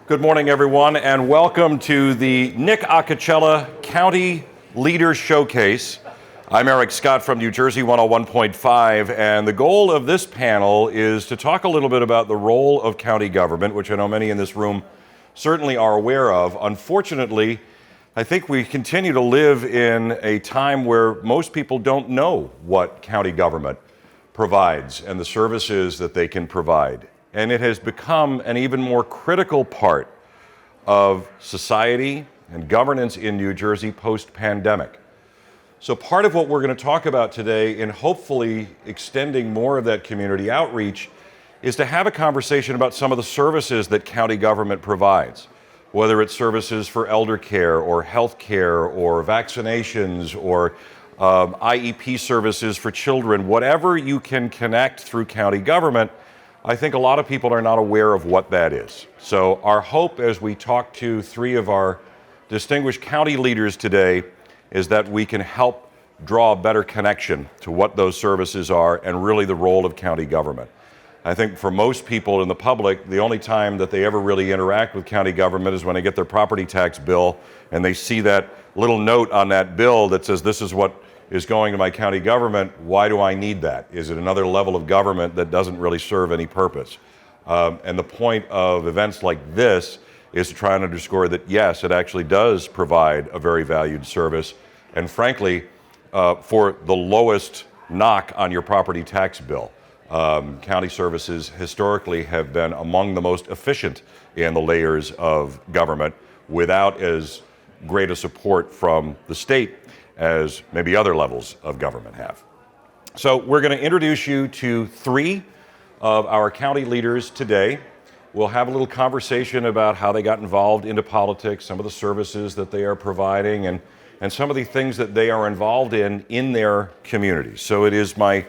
Good morning, everyone, and welcome to the Nick Acocella County Leaders Showcase. I'm Eric Scott from New Jersey 101.5, and the goal of this panel is to talk a little bit about the role of county government, which I know many in this room certainly are aware of. Unfortunately, I think we continue to live in a time where most people don't know what county government provides and the services that they can provide. And it has become an even more critical part of society and governance in New Jersey post-pandemic. So part of what we're going to talk about today, in hopefully extending more of that community outreach, is to have a conversation about some of the services that county government provides, whether it's services for elder care or health care or vaccinations or IEP services for children. Whatever you can connect through county government, I think a lot of people are not aware of what that is. So our hope as we talk to three of our distinguished county leaders today is that we can help draw a better connection to what those services are and really the role of county government. I think for most people in the public, the only time that they ever really interact with county government is when they get their property tax bill and they see that little note on that bill that says, this is what is going to my county government. Why do I need that? Is it another level of government that doesn't really serve any purpose? And the point of events like this is to try and underscore that, yes, it actually does provide a very valued service. And frankly, for the lowest knock on your property tax bill. County services historically have been among the most efficient in the layers of government without as great a support from the state as maybe other levels of government have. So we're going to introduce you to three of our county leaders today. We'll have a little conversation about how they got involved into politics, some of the services that they are providing, and some of the things that they are involved in their communities. So it is my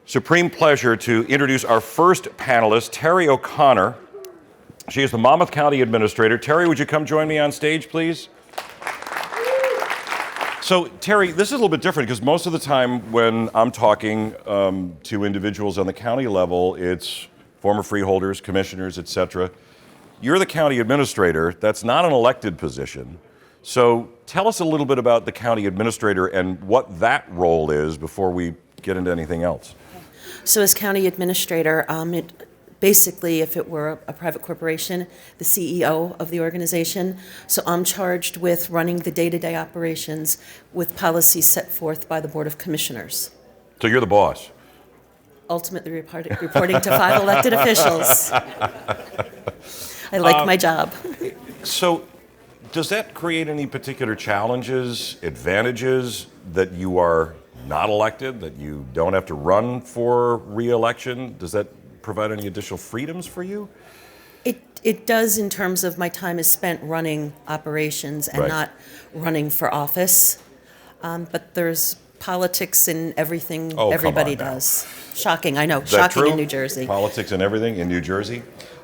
supreme pleasure to introduce our first panelist, Teri O'Connor. She is the Monmouth County Administrator. Teri, would you come join me on stage, please? So, Teri, this is a little bit different because most of the time when I'm talking to individuals on the county level, it's former freeholders, commissioners, et cetera. You're the county administrator. That's not an elected position. So tell us a little bit about the county administrator and what that role is before we get into anything else. So as county administrator, basically, if it were a private corporation, the CEO of the organization. So I'm charged with running the day-to-day operations with policies set forth by the Board of Commissioners. So you're the boss? Ultimately reporting to 5 elected officials. I like my job. So does that create any particular challenges, advantages that you are not elected, that you don't have to run for re-election? Does that provide any additional freedoms for you? It does in terms of my time is spent running operations and Right. not running for office. But there's politics in everything everybody come on now. does. Shocking, I know. Is that Shocking true? in New Jersey. Politics and everything in New Jersey.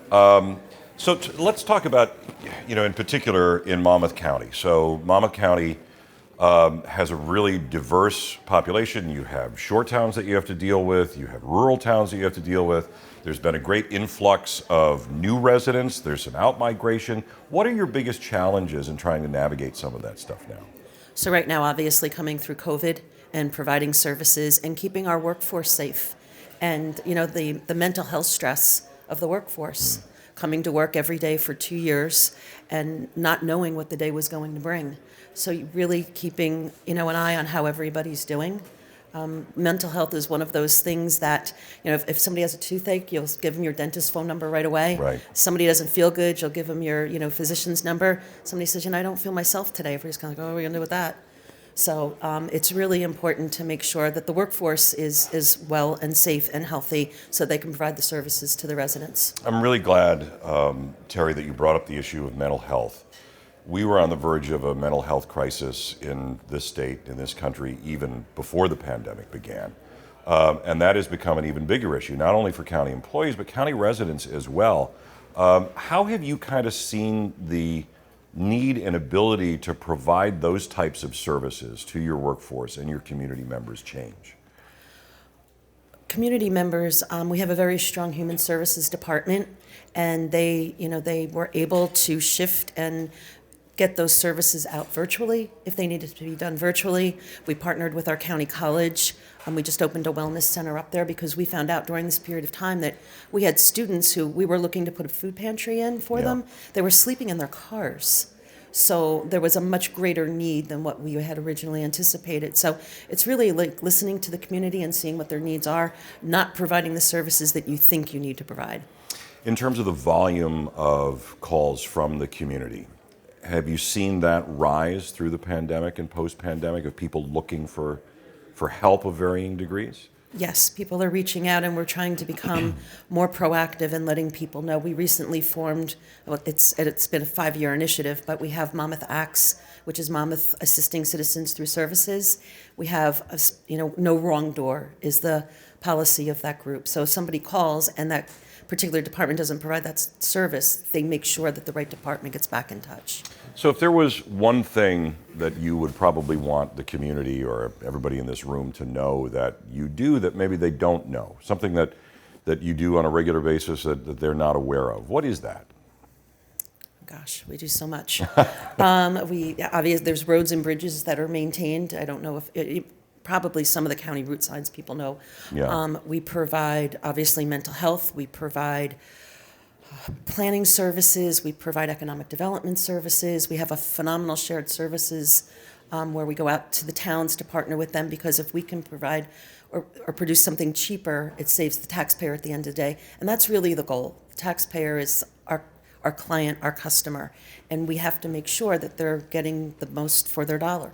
So let's talk about, in particular in Monmouth County. So Monmouth County has a really diverse population. You have shore towns that you have to deal with. You have rural towns that you have to deal with. There's been a great influx of new residents. There's some out-migration. What are your biggest challenges in trying to navigate some of that stuff now? So right now, obviously, coming through COVID and providing services and keeping our workforce safe. And, the mental health stress of the workforce. Coming to work every day for 2 years and not knowing what the day was going to bring. So really keeping, an eye on how everybody's doing. Mental health is one of those things that, if somebody has a toothache, you'll give them your dentist's phone number right away. Right. Somebody doesn't feel good, you'll give them your, physician's number. Somebody says, I don't feel myself today. Everybody's kind of like, what are we going to do with that? So it's really important to make sure that the workforce is well and safe and healthy so they can provide the services to the residents. I'm really glad, Teri, that you brought up the issue of mental health. We were on the verge of a mental health crisis in this state, in this country, even before the pandemic began. And that has become an even bigger issue, not only for county employees, but county residents as well. How have you kind of seen the need and ability to provide those types of services to your workforce and your community members change? community members, we have a very strong human services department, and they were able to shift and get those services out virtually if they needed to be done virtually. We partnered with our county college, and we just opened a wellness center up there because we found out during this period of time that we had students who we were looking to put a food pantry in for them. They were sleeping in their cars. So there was a much greater need than what we had originally anticipated. So it's really like listening to the community and seeing what their needs are, not providing the services that you think you need to provide. In terms of the volume of calls from the community, have you seen that rise through the pandemic and post-pandemic of people looking for help of varying degrees? Yes, people are reaching out, and we're trying to become more proactive and letting people know. We recently formed, well, it's been a 5-year initiative, but we have Monmouth ACTS, which is Monmouth Assisting Citizens Through Services. We have, no wrong door is the policy of that group. So if somebody calls and that particular department doesn't provide that service, they make sure that the right department gets back in touch. So if there was one thing that you would probably want the community or everybody in this room to know that you do that maybe they don't know, something that you do on a regular basis that they're not aware of, what is that? Gosh, we do so much. There's roads and bridges that are maintained. I don't know if probably some of the county route signs people know. Yeah. We provide, obviously, mental health. We provide planning services. We provide economic development services. We have a phenomenal shared services where we go out to the towns to partner with them, because if we can provide or produce something cheaper, it saves the taxpayer at the end of the day. And that's really the goal. The taxpayer is our client, our customer, and we have to make sure that they're getting the most for their dollar.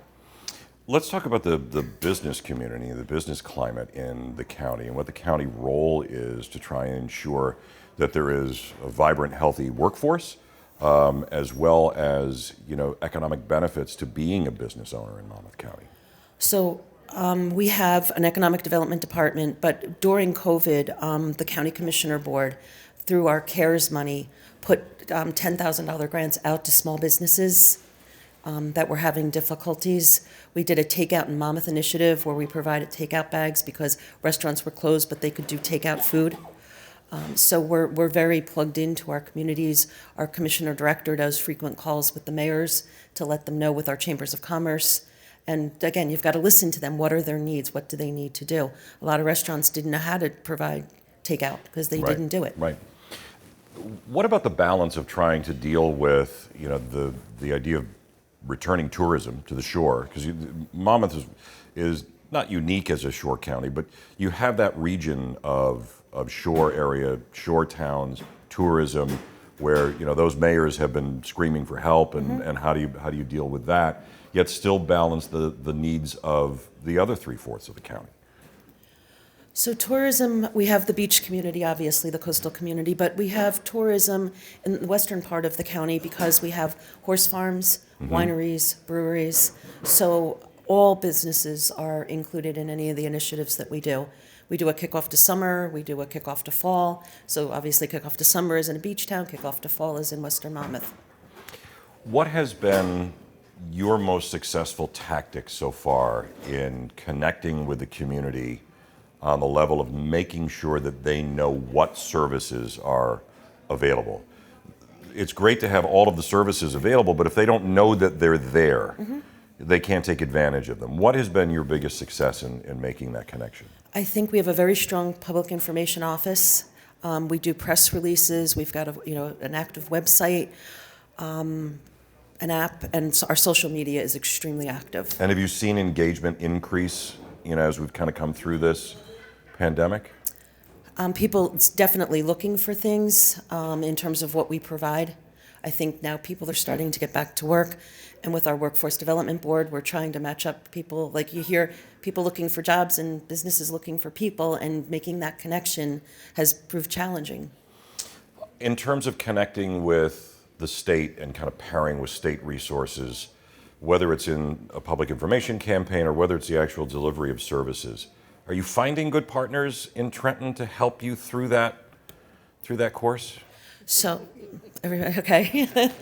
Let's talk about the business community, the business climate in the county, and what the county role is to try and ensure that there is a vibrant, healthy workforce, as well as economic benefits to being a business owner in Monmouth County. So we have an economic development department, but during COVID, the county commissioner board, through our CARES money, put $10,000 grants out to small businesses that were having difficulties. We did a takeout in Monmouth initiative where we provided takeout bags because restaurants were closed, but they could do takeout food. So we're very plugged into our communities. Our commissioner director does frequent calls with the mayors to let them know, with our chambers of commerce. And again, you've got to listen to them. What are their needs? What do they need to do? A lot of restaurants didn't know how to provide takeout because they didn't do it. Right. What about the balance of trying to deal with the idea of returning tourism to the shore? Because Monmouth is not unique as a shore county, but you have that region of shore area, shore towns, tourism, where those mayors have been screaming for help, and how do you deal with that, yet still balance the needs of the other 3/4 of the county? So tourism, we have the beach community, obviously, the coastal community, but we have tourism in the western part of the county because we have horse farms, wineries, breweries. So all businesses are included in any of the initiatives that we do. We do a kickoff to summer, we do a kickoff to fall. So obviously kickoff to summer is in a beach town, kickoff to fall is in Western Monmouth. What has been your most successful tactic so far in connecting with the community on the level of making sure that they know what services are available? It's great to have all of the services available, but if they don't know that they're there, they can't take advantage of them. What has been your biggest success in making that connection? I think we have a very strong public information office. We do press releases. We've got an active website, an app, and our social media is extremely active. And have you seen engagement increase, as we've kind of come through this pandemic? People definitely looking for things in terms of what we provide. I think now people are starting to get back to work, and with our workforce development board, we're trying to match up people. Like you hear people looking for jobs and businesses looking for people, and making that connection has proved challenging. In terms of connecting with the state and kind of pairing with state resources, whether it's in a public information campaign or whether it's the actual delivery of services, are you finding good partners in Trenton to help you through that course? So, everybody, okay. I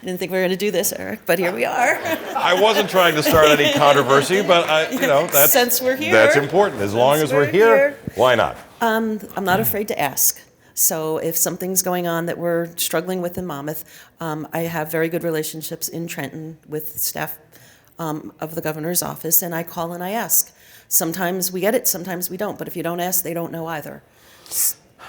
didn't think we were going to do this, Eric, but here we are. I wasn't trying to start any controversy, but that's Since we're here. That's important. As long as we're here, why not? I'm not afraid to ask. So if something's going on that we're struggling with in Monmouth, I have very good relationships in Trenton with staff of the governor's office, and I call and I ask. Sometimes we get it, sometimes we don't. But if you don't ask, they don't know either.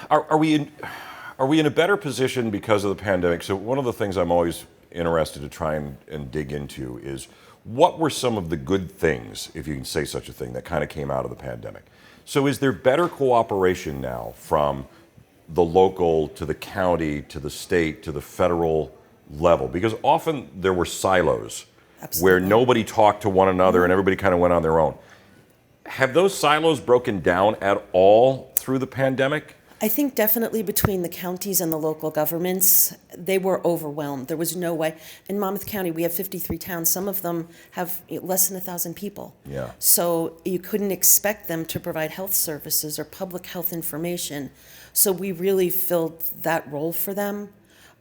Are we in a better position because of the pandemic? So one of the things I'm always interested to try and dig into is what were some of the good things, if you can say such a thing, that kind of came out of the pandemic? So is there better cooperation now from the local to the county to the state to the federal level? Because often there were silos. Absolutely. Where nobody talked to one another and everybody kind of went on their own. Have those silos broken down at all through the pandemic? I think definitely between the counties and the local governments, they were overwhelmed. There was no way. In Monmouth County, we have 53 towns. Some of them have less than 1,000 people. Yeah. So you couldn't expect them to provide health services or public health information. So we really filled that role for them.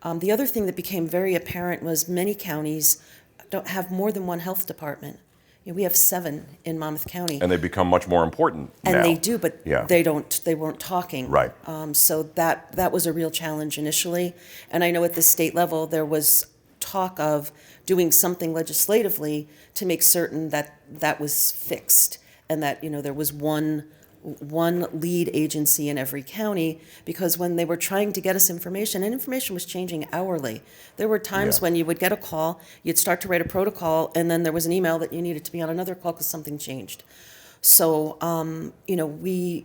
The other thing that became very apparent was many counties don't have more than one health department. We have 7 in Monmouth County. And they become much more important now. And they do, but they weren't talking. Right. So that was a real challenge initially. And I know at the state level, there was talk of doing something legislatively to make certain that that was fixed and that, there was one lead agency in every county, because when they were trying to get us information, and information was changing hourly. There were times when you would get a call, you'd start to write a protocol, and then there was an email that you needed to be on another call because something changed. So, we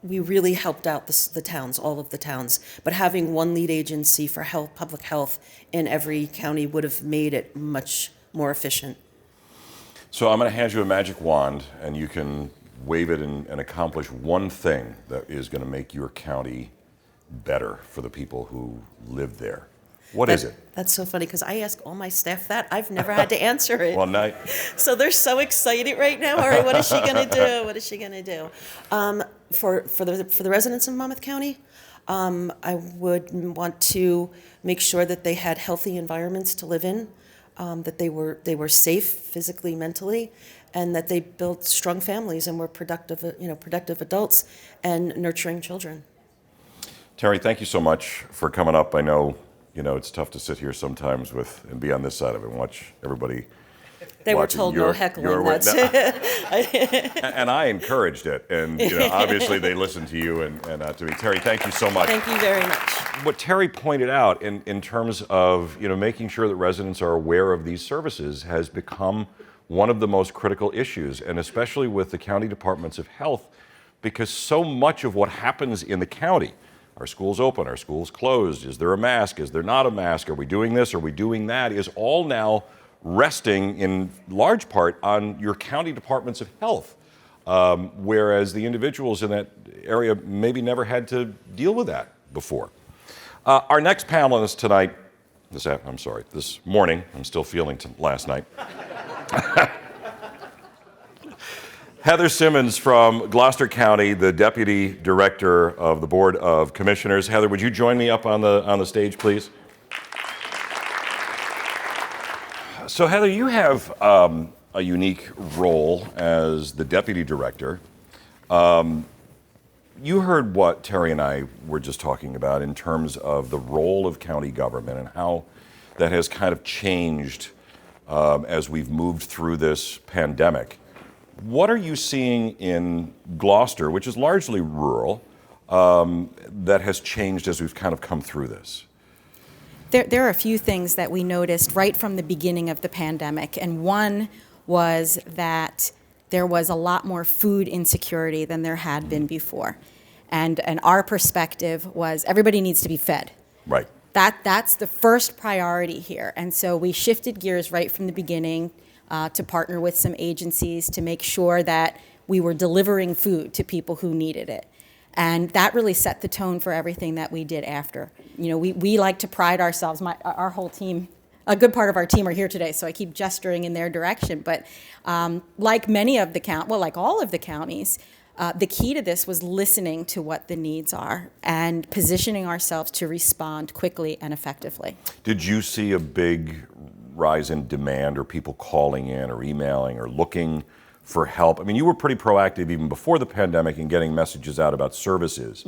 really helped out the towns, all of the towns. But having one lead agency for public health in every county would have made it much more efficient. So I'm going to hand you a magic wand, and you can wave it and accomplish one thing that is going to make your county better for the people who live there. What is it? That's so funny because I ask all my staff that. I've never had to answer it. Well, now, so they're so excited right now. All right, what is she going to do? What is she going to do? For the residents of Monmouth County, I would want to make sure that they had healthy environments to live in, that they were safe physically, mentally, and that they built strong families and were productive adults and nurturing children. Teri, thank you so much for coming up. I know, it's tough to sit here sometimes and be on this side of it and watch everybody. They were told no heckling. And I encouraged it. And obviously they listened to you and not to me. Teri, thank you so much. Thank you very much. What Teri pointed out in terms of making sure that residents are aware of these services has become one of the most critical issues, and especially with the county departments of health, because so much of what happens in the county, are schools open, are schools closed, is there a mask, is there not a mask, are we doing this, are we doing that, is all now resting in large part on your county departments of health, whereas the individuals in that area maybe never had to deal with that before. Our next panelist tonight, this morning, I'm still feeling last night. Heather Simmons from Gloucester County, the Deputy Director of the Board of Commissioners. Heather, would you join me up on the stage, please? So Heather, you have a unique role as the Deputy Director. You heard what Teri and I were just talking about in terms of the role of county government and how that has kind of changed as we've moved through this pandemic. What are you seeing in Gloucester, which is largely rural, that has changed as we've kind of come through this? There are a few things that we noticed right from the beginning of the pandemic, and one was that there was a lot more food insecurity than there had been before. And our perspective was everybody needs to be fed. Right. That's the first priority here. And so we shifted gears right from the beginning to partner with some agencies to make sure that we were delivering food to people who needed it. And that really set the tone for everything that we did after. We like to pride ourselves, our whole team, a good part of our team are here today, so I keep gesturing in their direction. But like all of the counties, The key to this was listening to what the needs are and positioning ourselves to respond quickly and effectively. Did you see a big rise in demand, or people calling in or emailing or looking for help? I mean, you were pretty proactive even before the pandemic in getting messages out about services.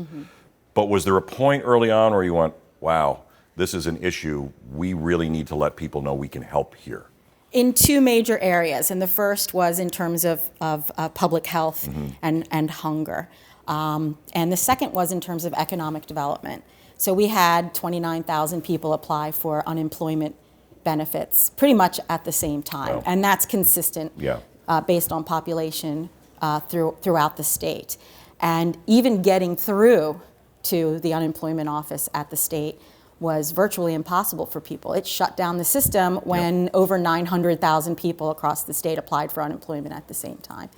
But was there a point early on where you went, wow, this is an issue, we really need to let people know we can help here? In two major areas, and the first was in terms of public health and hunger. And the second was in terms of economic development. So we had 29,000 people apply for unemployment benefits pretty much at the same time. Wow. And that's consistent Yeah. Based on population throughout the state. And even getting through to the unemployment office at the state was virtually impossible for people. It shut down the system when over 900,000 people across the state applied for unemployment at the same time.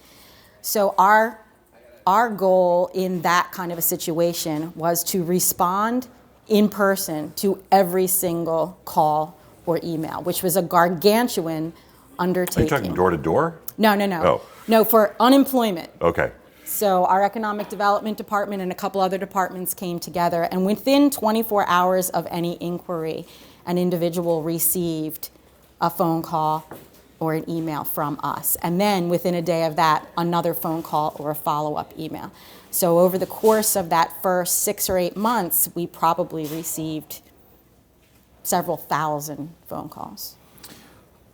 So our goal in that kind of a situation was to respond in person to every single call or email, which was a gargantuan undertaking. Are you talking door to door? No. Oh. No, for unemployment. Okay. So our economic development department and a couple other departments came together, and within 24 hours of any inquiry, an individual received a phone call or an email from us. And then within a day of that, another phone call or a follow-up email. So over the course of that first 6 or 8 months, we probably received several thousand phone calls.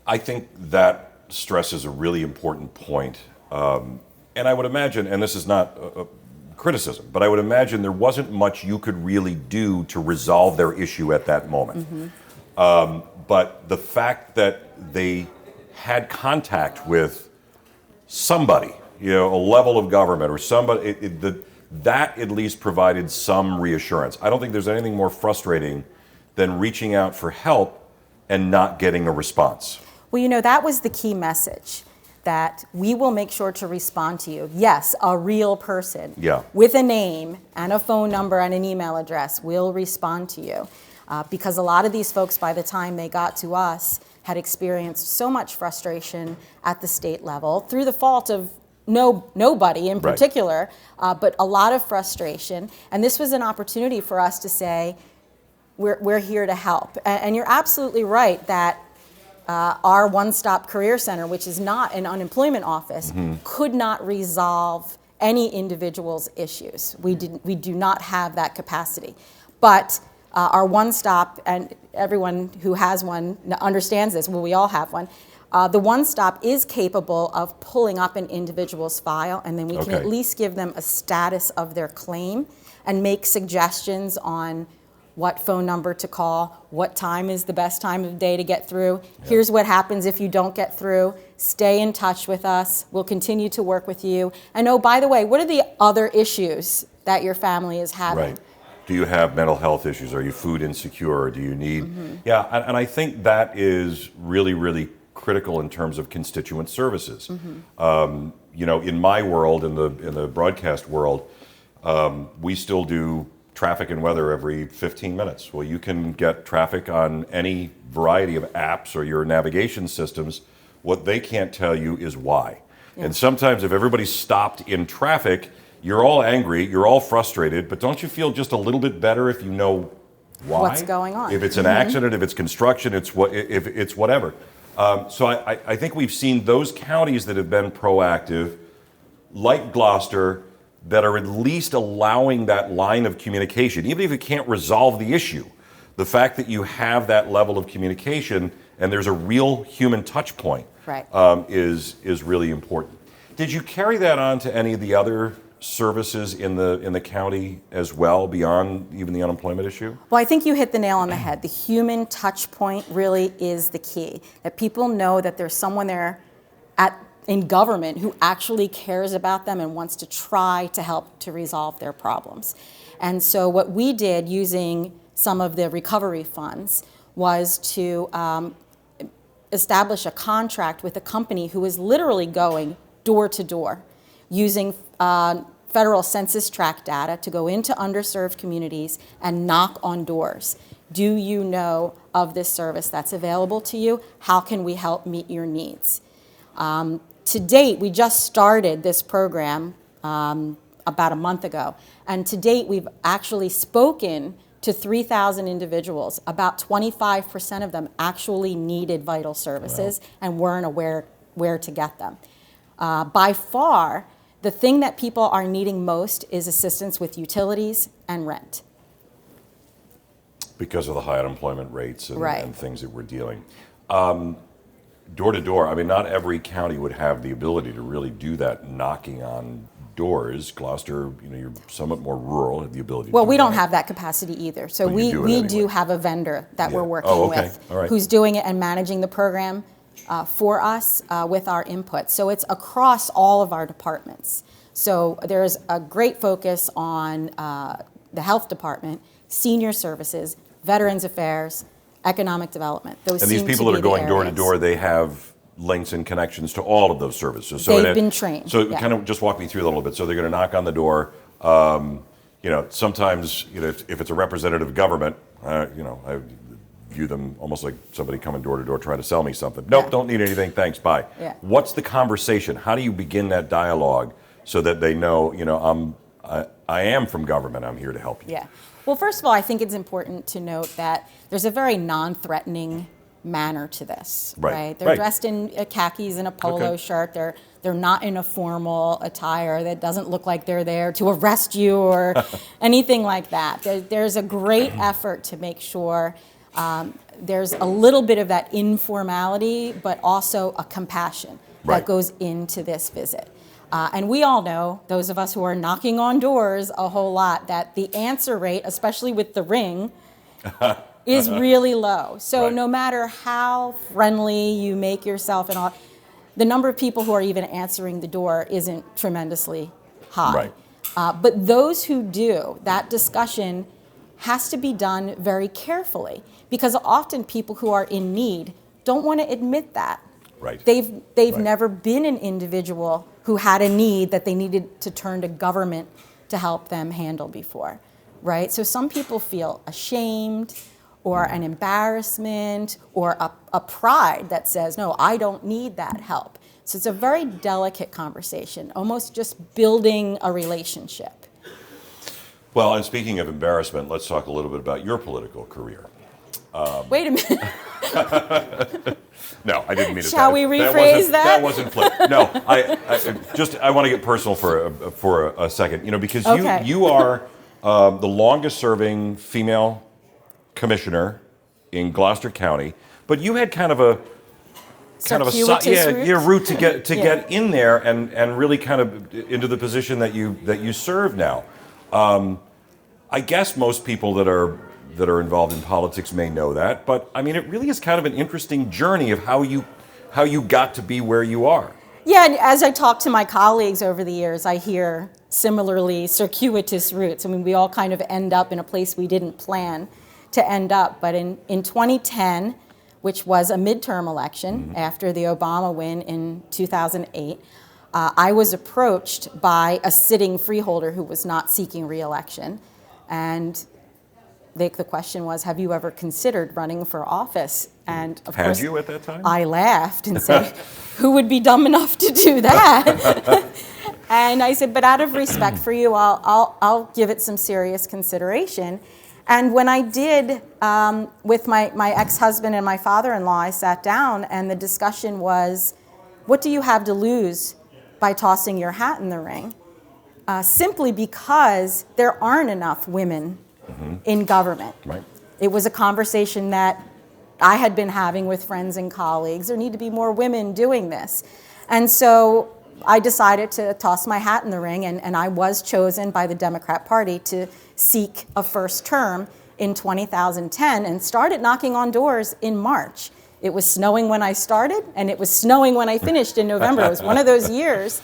I think that stresses a really important point. And I would imagine, and this is not a criticism, but I would imagine there wasn't much you could really do to resolve their issue at that moment. But the fact that they had contact with somebody, a level of government or somebody, that at least provided some reassurance. I don't think there's anything more frustrating than reaching out for help and not getting a response. Well, that was the key message, that we will make sure to respond to you. Yes, a real person with a name and a phone number and an email address will respond to you. Because a lot of these folks, by the time they got to us, had experienced so much frustration at the state level through the fault of nobody in particular, but a lot of frustration. And this was an opportunity for us to say, we're here to help. And you're absolutely right that our one-stop career center, which is not an unemployment office, could not resolve any individual's issues. We do not have that capacity. But our one-stop, and everyone who has one understands this, well, we all have one, the one-stop is capable of pulling up an individual's file, and then we can at least give them a status of their claim and make suggestions on what phone number to call, what time is the best time of day to get through. Here's what happens if you don't get through. Stay in touch with us. We'll continue to work with you. And oh, by the way, what are the other issues that your family is having? Right. Do you have mental health issues? Are you food insecure? Do you need... Yeah, and I think that is really, really critical in terms of constituent services. In my world, in the broadcast world, we still do traffic and weather every 15 minutes. Well, you can get traffic on any variety of apps or your navigation systems. What they can't tell you is why. And sometimes if everybody's stopped in traffic, you're all angry, you're all frustrated, but don't you feel just a little bit better if you know why? What's going on? If it's an accident, if it's construction, if it's whatever. So I think we've seen those counties that have been proactive, like Gloucester, that are at least allowing that line of communication, even if it can't resolve the issue. The fact that you have that level of communication and there's a real human touch point is really important. Did you carry that on to any of the other services in the county as well, beyond even the unemployment issue? Well, I think you hit the nail on the head. The human touch point really is the key, that people know that there's someone there in government who actually cares about them and wants to try to help to resolve their problems. And so what we did using some of the recovery funds was to establish a contract with a company who is literally going door to door using federal census tract data to go into underserved communities and knock on doors. Do you know of this service that's available to you? How can we help meet your needs? To date, we just started this program about a month ago. And to date, we've actually spoken to 3,000 individuals. About 25% of them actually needed vital services and weren't aware where to get them. By far, the thing that people are needing most is assistance with utilities and rent. Because of the high unemployment rates and, Right. and things that we're dealing. Door to door, I mean, not every county would have the ability to really do that, knocking on doors. Gloucester, you're somewhat more rural, have the ability to Well, do we don't that. have that capacity either. So But you we do it do anyway. have a vendor that Yeah. we're working Oh, okay. with All right. who's doing it and managing the program for us with our input. So it's across all of our departments. So there's a great focus on the health department, senior services, veterans affairs, economic development. Those And these seem to people that be are the going door to areas. door, they have links and connections to all of those services. So They've it- been trained, So yeah. kind of just walk me through that a little bit. So they're going to knock on the door. Sometimes if it's a representative government, I view them almost like somebody coming door to door trying to sell me something. Nope, Yeah. don't need anything. Thanks, bye. Yeah. What's the conversation? How do you begin that dialogue so that they know, I am from government. I'm here to help you. Yeah. Well, first of all, I think it's important to note that there's a very non-threatening manner to this, Right. right? They're Right. dressed in khakis and a polo Okay. shirt. They're not in a formal attire that doesn't look like they're there to arrest you or anything like that. There's a great effort to make sure there's a little bit of that informality, but also a compassion Right. that goes into this visit. And we all know, those of us who are knocking on doors a whole lot, that the answer rate, especially with the ring, is really low. So Right. no matter how friendly you make yourself and all, the number of people who are even answering the door isn't tremendously high. Right. But those who do, that discussion has to be done very carefully, because often people who are in need don't want to admit that. Right. They've Right. never been an individual who had a need that they needed to turn to government to help them handle before, right? So some people feel ashamed or an embarrassment or a pride that says, no, I don't need that help. So it's a very delicate conversation, almost just building a relationship. Well, and speaking of embarrassment, let's talk a little bit about your political career. Wait a minute. No, I didn't mean it. Shall we rephrase that? That wasn't flip. No, I want to get personal for a second, because Okay. you are the longest serving female commissioner in Gloucester County, but you had kind of a Circuitous route? route to get Yeah. get in there and really kind of into the position that you serve now. I guess most people that are involved in politics may know that, but I mean, it really is kind of an interesting journey of how you got to be where you are. Yeah, and as I talk to my colleagues over the years, I hear similarly circuitous routes. I mean, we all kind of end up in a place we didn't plan to end up. But in 2010, which was a midterm election after the Obama win in 2008, I was approached by a sitting freeholder who was not seeking re-election. And the question was, have you ever considered running for office? And of Had course, you at that time? I laughed and said, who would be dumb enough to do that? And I said, but out of respect for you, I'll give it some serious consideration. And when I did, with my ex-husband and my father-in-law, I sat down and the discussion was, what do you have to lose by tossing your hat in the ring? Simply because there aren't enough women in government. Right. It was a conversation that I had been having with friends and colleagues. There need to be more women doing this. And so I decided to toss my hat in the ring, and I was chosen by the Democrat Party to seek a first term in 2010 and started knocking on doors in March. It was snowing when I started, and it was snowing when I finished in November. It was one of those years,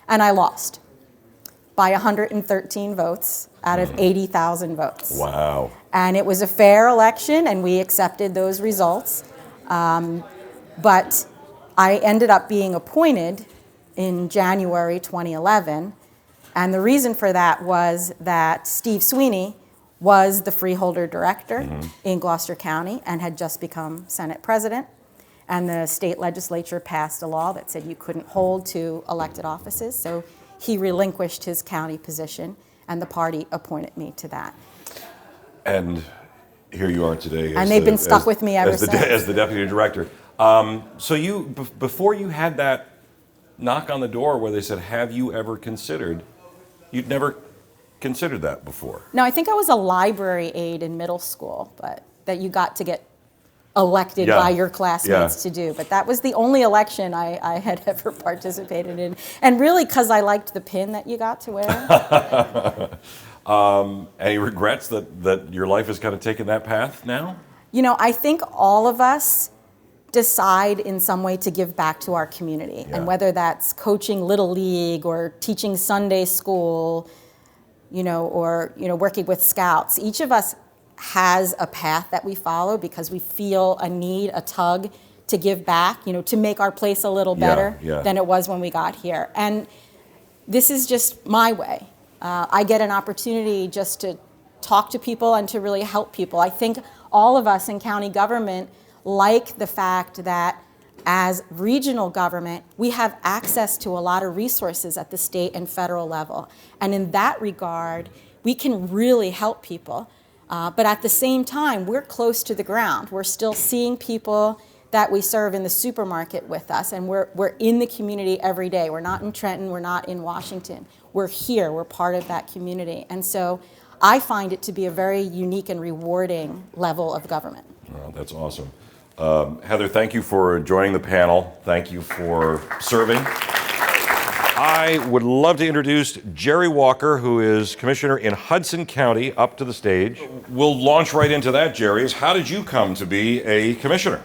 and I lost by 113 votes out of 80,000 votes. Wow. And it was a fair election, and we accepted those results. But I ended up being appointed in January 2011, and the reason for that was that Steve Sweeney was the freeholder director in Gloucester County and had just become Senate president, and the state legislature passed a law that said you couldn't hold two elected offices, so he relinquished his county position, and the party appointed me to that. And here you are today. And they've been stuck with me ever since. As the deputy director. So you, before you had that knock on the door where they said, have you ever considered, you'd never considered that before? No, I think I was a library aide in middle school, but that you got to get elected by your classmates to do. But that was the only election I had ever participated in. And really because I liked the pin that you got to wear. Any regrets that your life has kind of taken that path now? You know, I think all of us decide in some way to give back to our community. Yeah. And whether that's coaching Little League or teaching Sunday school, or working with Scouts, each of us has a path that we follow because we feel a need, a tug to give back, to make our place a little better than it was when we got here. And this is just my way. I get an opportunity just to talk to people and to really help people. I think all of us in county government like the fact that as regional government, we have access to a lot of resources at the state and federal level. And in that regard, we can really help people. But at the same time, we're close to the ground. We're still seeing people that we serve in the supermarket with us, and we're in the community every day. We're not in Trenton, we're not in Washington. We're here, we're part of that community. And so I find it to be a very unique and rewarding level of government. Well, that's awesome. Heather, thank you for joining the panel. Thank you for serving. I would love to introduce Jerry Walker, who is commissioner in Hudson County, up to the stage. We'll launch right into that, Jerry. How did you come to be a commissioner?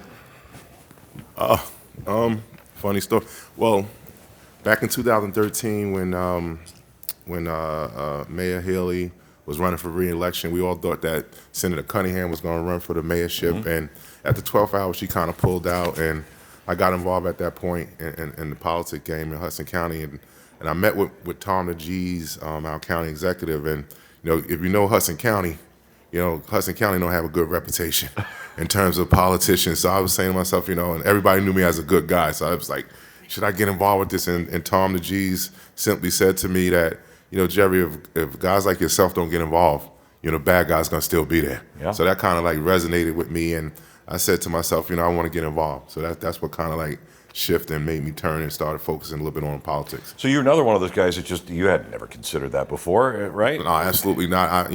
Funny story. Well, back in 2013, when Mayor Haley was running for re-election, we all thought that Senator Cunningham was going to run for the mayorship, and at the 12th hour, she kind of pulled out, and I got involved at that point in the politics game in Hudson County, and I met with Tom the G's, our county executive, and if you know Hudson County, Hudson County don't have a good reputation in terms of politicians. So I was saying to myself, and everybody knew me as a good guy, so I was like, should I get involved with this? And Tom the G's simply said to me that, Jerry, if guys like yourself don't get involved, bad guys gonna still be there. Yeah. So that kind of like resonated with me, and I said to myself, I want to get involved. So that's what kind of like shifted and made me turn and started focusing a little bit on politics. So you're another one of those guys that you had never considered that before, right? No, absolutely not.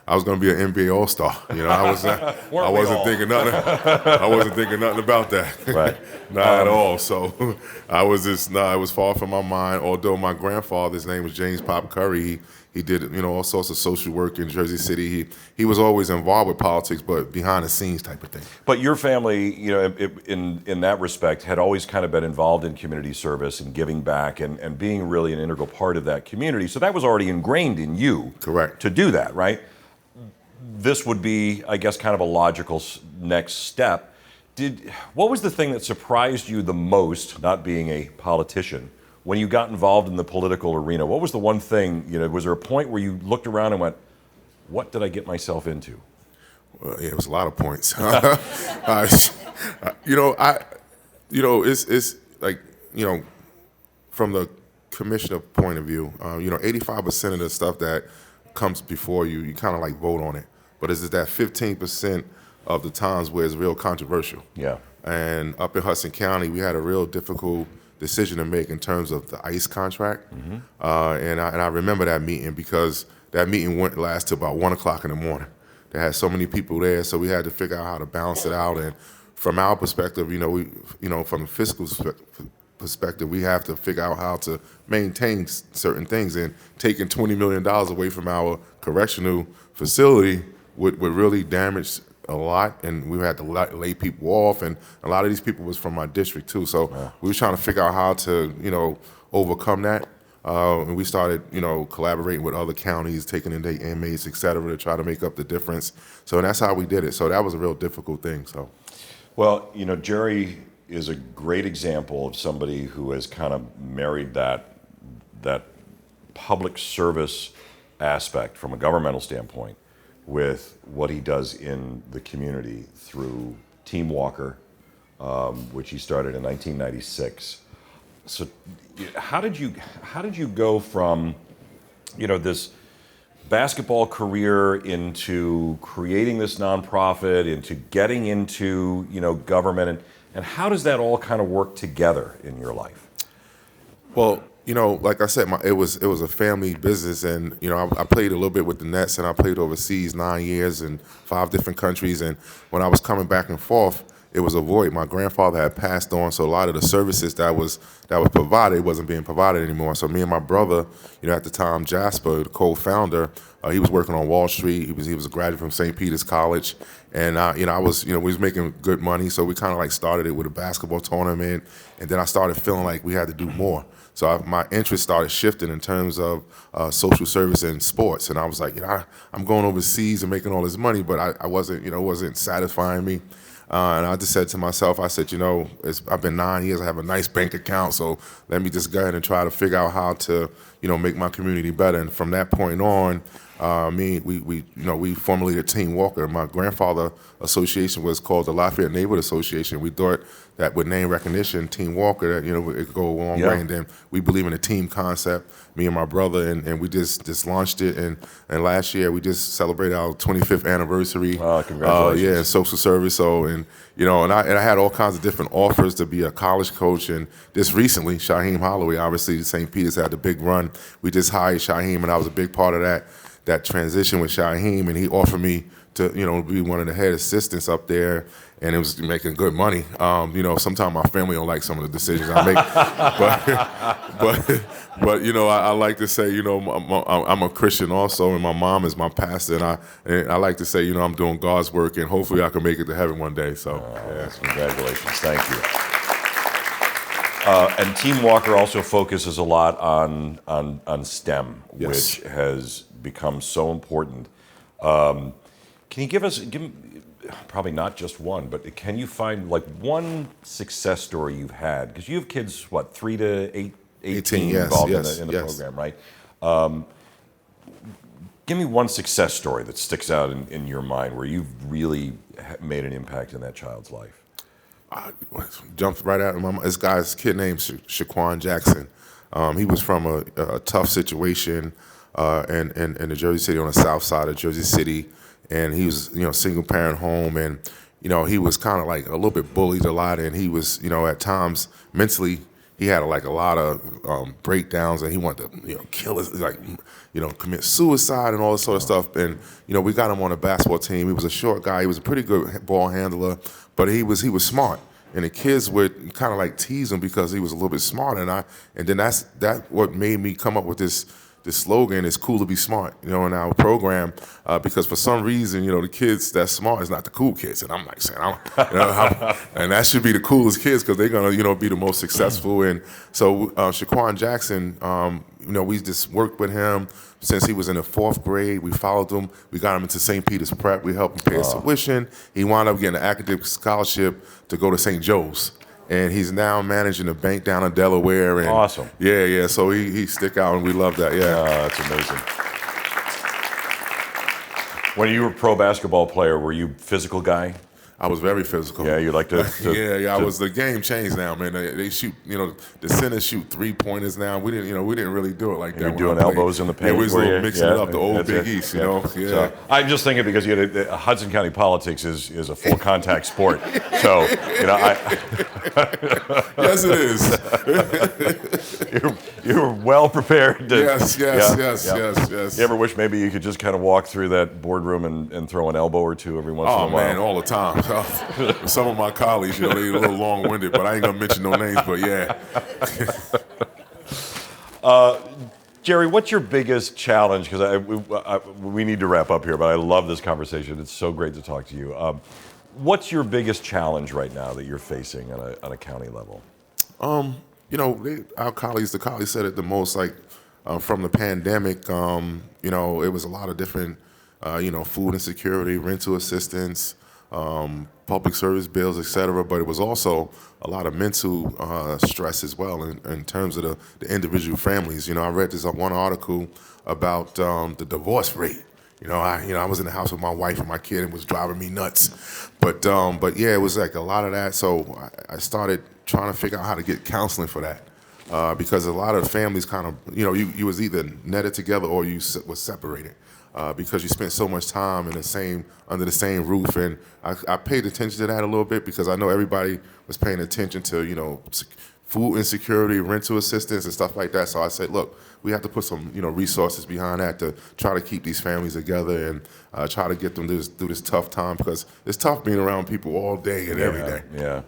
I was going to be an NBA All-Star. I wasn't thinking nothing. I wasn't thinking nothing about that. Right. Not at all. So I was just, it was far from my mind. Although my grandfather's name was James Pop Curry, he did, all sorts of social work in Jersey City. He was always involved with politics, but behind the scenes type of thing. But your family, in that respect, had always kind of been involved in community service and giving back and being really an integral part of that community. So that was already ingrained in you. Correct. To do that, right? This would be, I guess, kind of a logical next step. What was the thing that surprised you the most, not being a politician, when you got involved in the political arena? What was the one thing, was there a point where you looked around and went, what did I get myself into? Well, yeah, it was a lot of points. It's like, from the commissioner point of view, 85% of the stuff that comes before you, you kind of like vote on it. But it's that 15% of the times where it's real controversial. Yeah. And up in Hudson County, we had a real difficult decision to make in terms of the ICE contract. Mm-hmm. And I remember that meeting because that meeting lasted till about 1 o'clock in the morning. They had so many people there, so we had to figure out how to balance it out. And from our perspective, from a fiscal perspective, we have to figure out how to maintain certain things. And taking $20 million away from our correctional facility would really damage a lot, and we had to lay people off, and a lot of these people was from my district too. So we were trying to figure out how to, overcome that. And we started, collaborating with other counties, taking in their inmates, et cetera, to try to make up the difference. So that's how we did it. So that was a real difficult thing. So, well, Jerry is a great example of somebody who has kind of married that public service aspect from a governmental standpoint with what he does in the community through Team Walker, which he started in 1996. So, how did you go from, this basketball career into creating this nonprofit, into getting into, government, and how does that all kind of work together in your life? Well, like I said, it was a family business, and I played a little bit with the Nets, and I played overseas 9 years in 5 different countries. And when I was coming back and forth, it was a void. My grandfather had passed on, so a lot of the services that was provided wasn't being provided anymore. So me and my brother, at the time, Jasper, the co-founder, he was working on Wall Street. He was a graduate from St. Peter's College, and we was making good money. So we kind of like started it with a basketball tournament, and then I started feeling like we had to do more. So my interest started shifting in terms of social service and sports, and I was like, I'm going overseas and making all this money, but I wasn't, it wasn't satisfying me. And I just said to myself, I said, I've been 9 years, I have a nice bank account, so let me just go ahead and try to figure out how to, make my community better. And from that point on, we formulated Team Walker. My grandfather association was called the Lafayette Neighborhood Association. We thought that with name recognition, Team Walker, that it could go a long way. And then we believe in a team concept, me and my brother, and we just launched it. And last year we just celebrated our 25th anniversary. Congratulations! In social service. So and I had all kinds of different offers to be a college coach. And just recently, Shaheem Holloway, obviously St. Peter's had the big run. We just hired Shaheem, and I was a big part of that transition with Shaheem, and he offered me to, be one of the head assistants up there, and it was making good money. Sometimes my family don't like some of the decisions I make, but I like to say, I'm a Christian also, and my mom is my pastor, and I like to say, I'm doing God's work, and hopefully I can make it to heaven one day. So, Congratulations, thank you. And Team Walker also focuses a lot on STEM, Yes. which has become so important. Can you give probably not just one, but can you find like one success story you've had? Because you have kids, 3 to 18 yes, involved yes, in the yes. program, right? Give me one success story that sticks out in your mind where you've really made an impact in that child's life. Jumped right out of my mind. This guy's kid named Shaquan Jackson. He was from a tough situation in the Jersey City, on the south side of Jersey City, and he was single parent home, and he was kind of like a little bit bullied a lot, and he was at times mentally he had like a lot of breakdowns, and he wanted to kill his commit suicide and all this sort of stuff. And we got him on a basketball team. He was a short guy. He was a pretty good ball handler, but he was smart. And the kids would kind of like tease him because he was a little bit smart. And then that's what made me come up with this slogan, "It's cool to be smart," in our program, because for some reason, the kids that's smart is not the cool kids, and I'm like saying, and that should be the coolest kids because they're gonna, be the most successful. And so Shaquan Jackson, we just worked with him since he was in the 4th grade. We followed him. We got him into St. Peter's Prep. We helped him pay his tuition. He wound up getting an academic scholarship to go to St. Joe's. And he's now managing a bank down in Delaware. And awesome. Yeah. So he stick out, and we love that. Yeah. That's amazing. When you were a pro basketball player, were you a physical guy? I was very physical. Yeah, you like to I was. The game changed now, man. They shoot, the centers shoot 3-pointers now. We didn't really do it like that. You're doing elbows in the paint. Yeah, we was mixing it up, the old Big East, Yeah. So, I'm just thinking because Hudson County politics is a full contact sport. So yes, it is. You're well prepared. Yes. You ever wish maybe you could just kind of walk through that boardroom and throw an elbow or two every once in a while? Oh man, all the time. Some of my colleagues, they're a little long-winded, but I ain't gonna mention no names. But yeah. Jerry, what's your biggest challenge? Because we need to wrap up here, but I love this conversation. It's so great to talk to you. What's your biggest challenge right now that you're facing on a county level? Our colleagues, the colleagues said it the most. Like from the pandemic, it was a lot of different, food insecurity, rental assistance, public service bills, et cetera. But it was also a lot of mental stress as well in terms of the individual families. I read this one article about the divorce rate. I was in the house with my wife and my kid, and it was driving me nuts. But yeah, it was like a lot of that. So I started trying to figure out how to get counseling for that. because a lot of families kind of, you was either netted together or you was separated. Because you spent so much time under the same roof, and I paid attention to that a little bit because I know everybody was paying attention to food insecurity, rental assistance, and stuff like that. So I said, look, we have to put some resources behind that to try to keep these families together and try to get them through this tough time, because it's tough being around people all day and every day. Yeah.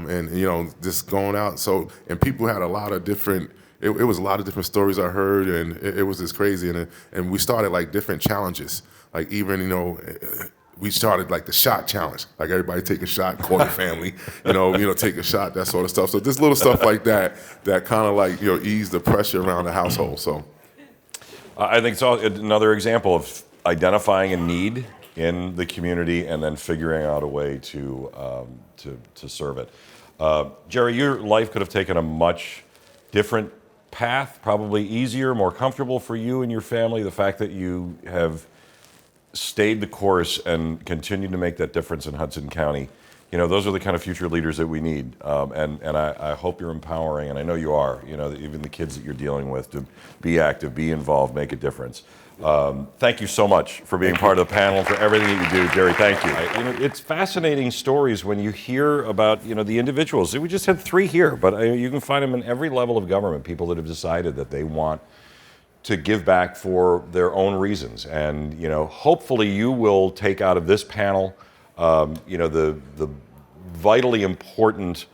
And just going out. And people had a lot of different. It was a lot of different stories I heard, and it was just crazy. And we started like different challenges, like even we started like the shot challenge, like everybody take a shot, call your family, take a shot, that sort of stuff. So just little stuff like that kind of like ease the pressure around the household. So I think it's another example of identifying a need in the community and then figuring out a way to serve it. Jerry, your life could have taken a much different path, probably easier, more comfortable for you and your family. The fact that you have stayed the course and continued to make that difference in Hudson County, those are the kind of future leaders that we need. And I hope you're empowering, and I know you are, even the kids that you're dealing with, to be active, be involved, make a difference. Thank you so much for being part of the panel, for everything that you do, Jerry. Thank you. It's fascinating stories when you hear about the individuals. We just had 3 here, but you can find them in every level of government. People that have decided that they want to give back for their own reasons, and hopefully you will take out of this panel, the vitally important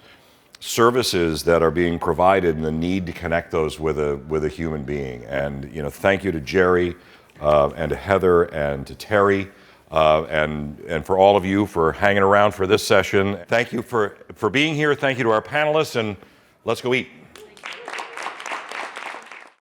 services that are being provided and the need to connect those with a human being. And thank you to Jerry and to Heather and to Teri and for all of you for hanging around for this session. Thank you for being here. Thank you to our panelists, and let's go eat.